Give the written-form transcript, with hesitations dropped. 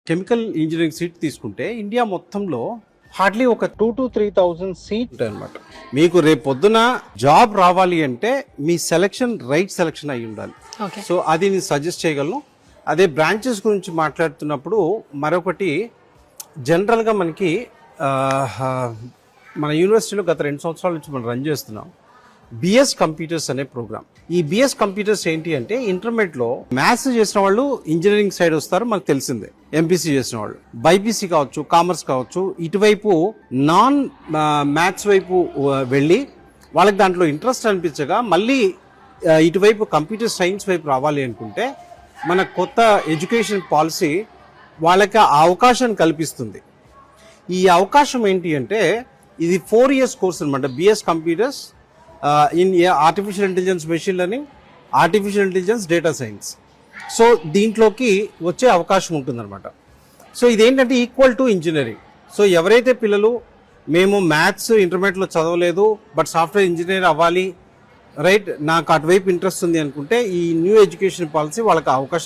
Chemical engineering seat తీసుకుంటే India మొత్తంలో hardly ఒక 2,000 to 3,000 సీట్ ఉంటాయి అనమాట. మీకు రేపు పొద్దున జాబ్ రావాలి అంటే మీ సెలక్షన్ రైట్ సెలక్షన్ అయి ఉండాలి. సో అది నేను సజెస్ట్ చేయగలను. అదే బ్రాంచెస్ గురించి మాట్లాడుతున్నప్పుడు మరొకటి జనరల్గా మనకి మన యూనివర్సిటీలో గత 2 సంవత్సరాల నుంచి మనం రన్ చేస్తున్నాం బిఎస్ కంప్యూటర్స్ అనే ప్రోగ్రామ్. ఈ బిఎస్ కంప్యూటర్స్ ఏంటి అంటే ఇంటర్మీడియట్లో మ్యాథ్స్ చేసిన వాళ్ళు ఇంజనీరింగ్ సైడ్ వస్తారు, మనకు తెలిసిందే. ఎంపీసీ చేసిన వాళ్ళు బైపీసీ కావచ్చు, కామర్స్ కావచ్చు, ఇటువైపు నాన్ మ్యాథ్స్ వైపు వెళ్ళి వాళ్ళకి దాంట్లో ఇంట్రెస్ట్ అనిపించగా మళ్ళీ ఇటువైపు కంప్యూటర్ సైన్స్ వైపు రావాలి అనుకుంటే మన కొత్త ఎడ్యుకేషన్ పాలసీ వాళ్ళకి ఆ అవకాశాన్ని కల్పిస్తుంది. ఈ అవకాశం ఏంటి అంటే ఇది 4 years కోర్స్ అనమాట. BS computers in artificial intelligence, machine learning, artificial intelligence, data science. So దీంట్లోకి వచ్చే అవకాశం ఉంటుందన్నమాట. సో ఇదేంటంటే ఈక్వల్ టు ఇంజనీరింగ్. సో ఎవరైతే పిల్లలు మేము మ్యాథ్స్ ఇంటర్మీడియట్లో చదవలేదు బట్ సాఫ్ట్వేర్ ఇంజనీర్ అవ్వాలి, రైట్, నాకు అటువైపు ఇంట్రెస్ట్ ఉంది అనుకుంటే ఈ న్యూ ఎడ్యుకేషన్ పాలసీ వాళ్ళకి అవకాశం